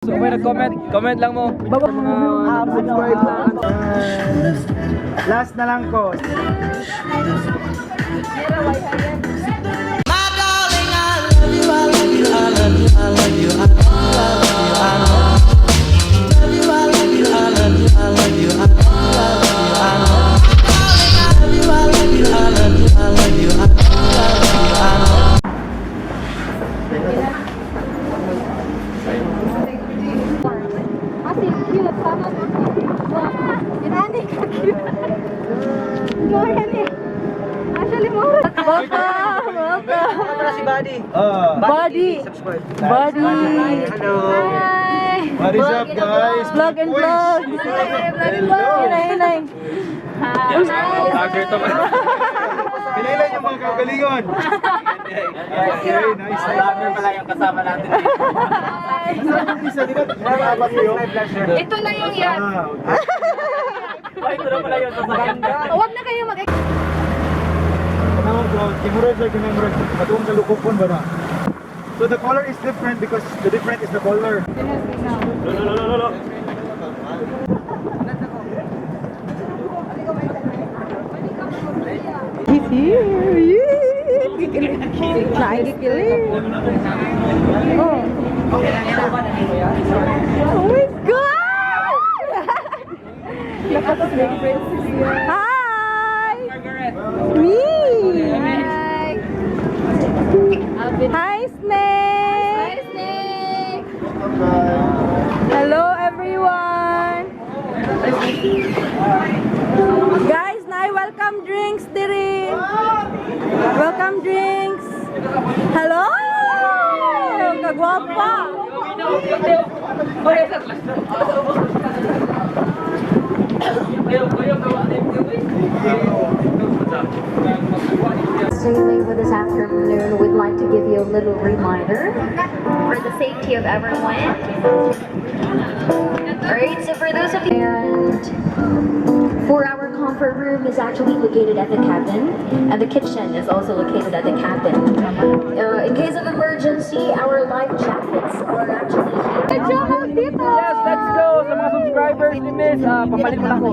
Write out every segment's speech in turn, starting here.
So may nag-comment lang mo. Subscribe na. Last na lang ko. Buddy. Hello. Hi. What is up, guys? Vlog and vlog. Hinay. Vlogger to man. Kailan yung mga kagalingon? Okay, nice. Vlogger pala yung kasama natin dito. Ito na yung yan. Ito na pala yung sasakyan. Huwag na kayo mag- So the color is different because the different is the color. He's here. Nakikikilig. Oh. Oh my God! Hi! Margrette. Me! Hi. Hi, Snake! Hello, everyone! Guys, na welcome drinks diri. Welcome drinks. Hello! Kagwapa! Sailing with this afternoon, we'd like to give you a little reminder for the safety of everyone. Alright, so for those of you, and for our comfort room is actually located at the cabin, and the kitchen is also located at the cabin. In case of emergency, our life jackets are actually here. Yes, let's go sa mga subscribers ni Miss. Papalit mo lang ako.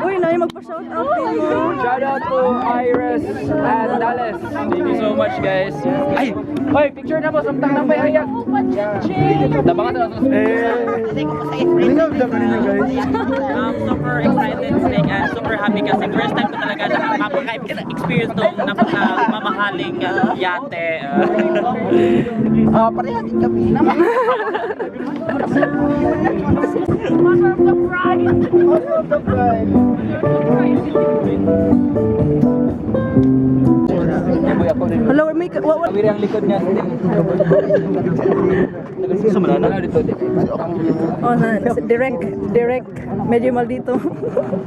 Uy, na mag-shout out din mo. Shout out to Iris and Dallas. Thank you so much, guys. Ay! Hoy, picture na mo. Samtang nang may ayak. Tabangan na lang. Galingaw na ba ninyo, guys? Super excited and super happy kasi first time ko talaga experience tong mamahaling yate. Parehatin kami. Hello, may Kawiri ang likod niya. Oh, direct. Medyo Maldito.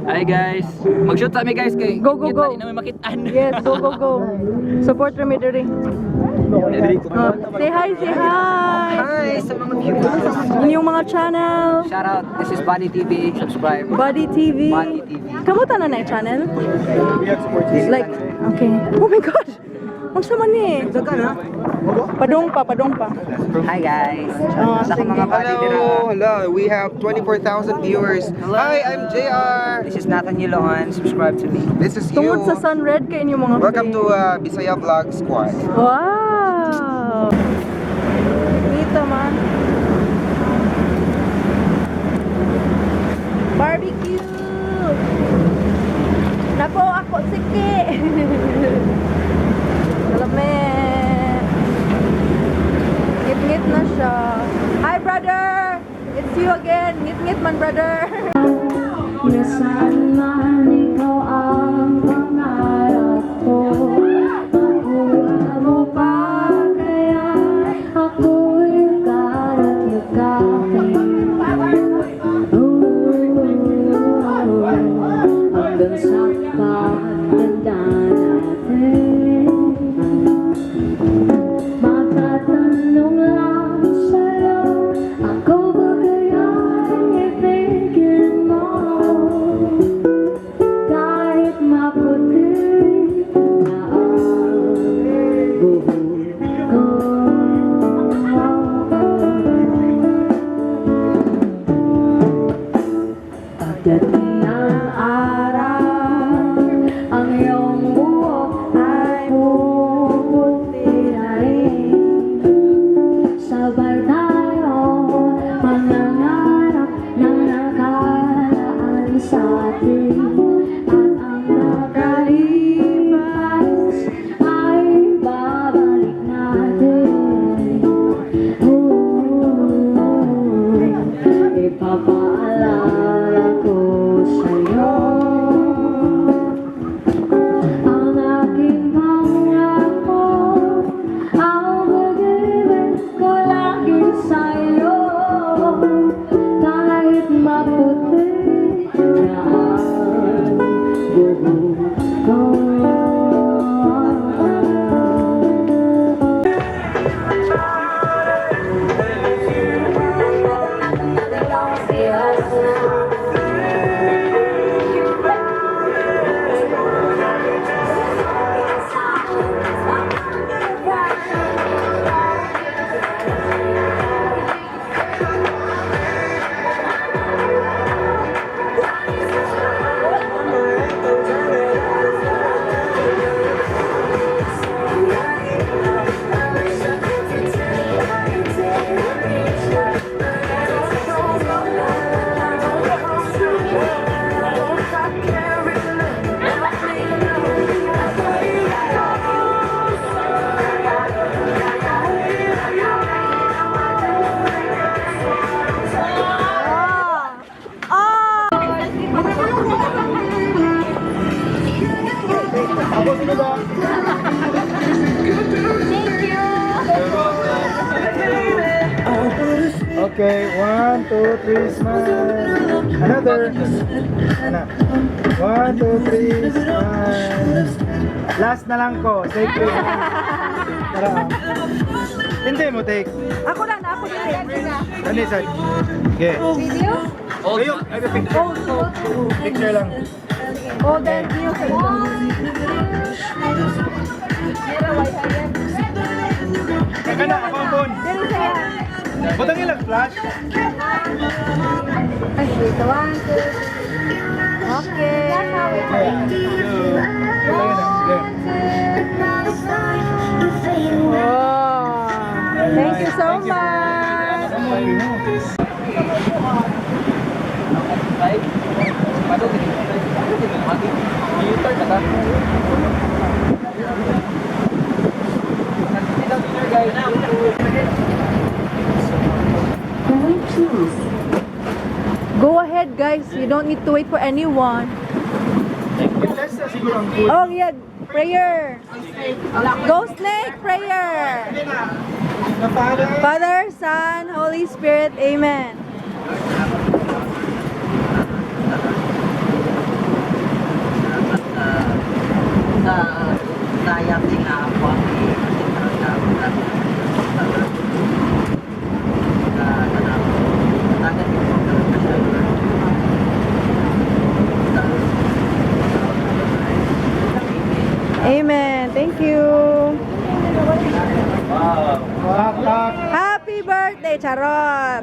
Hi guys. Mag-shoot sa amin guys kay. Go. Hindi namin makitaan. Yes, go. Support kami diri. Say hi. Hi sa mga viewers. Yung mga channel. Shout out. This is Body TV. Subscribe. Body TV. Body TV. Kamusta na na yung channel? We have support this. Like, okay. Oh my God. Ang sama ni. Padong pa. Hi guys. Sige. Hello. We have 24,000 viewers. Hi, I'm JR. This is Nathaniel Lohan. Subscribe to me. This is you. Tungod sa Sunred kay inyong mga Welcome to Bisaya Vlog Squad. Wow. Dito man. Barbecue. Napo ako siki. Salamat. Ngit-ngit na siya. Hi brother. It's you again. Ngit-ngit man brother. Nasaan man ikaw ang pangarap ko, makuha mo pa kaya ako'y karat-yakapin. Hanggang sa pagtanda natin, matatanong lang sa'yo, ako ba kaya'y ibigin mo? Kahit maputi na ang buhok ko. Pagdating ng araw, ang iyong buhok ay puputi na rin. Sabay tayo manangarap ng nakaraan sa atin. At ang nakalipas ay babalik natin. Ipapaalala ko sa'yo ang aking pangako. Ang pag-ibig ko lagi sa'yo, kahit maputi na ang buhok ko. Okay, 1, 2, 3, smile. Another. Ano? 1, 2, 3, smile. Last na lang ko. Take it. Tara. Hindi mo take. Ako na, ako na. Ano isa? Okay. Video? Kayo, ay, picture lang. Golden view sa Saka na, ako ang phone. Dito saya. Butang ilang flash. Ay, dito. 1, 2, 3. Okay. Oh, thank you so much. Go ahead, guys. You don't need to wait for anyone. Siguro ang food. Oh, yeah. Prayer. Go snake, prayer. Na Father. Father, Son, Holy Spirit. Amen. Amen. Thank you. Wow. Happy birthday, Charot.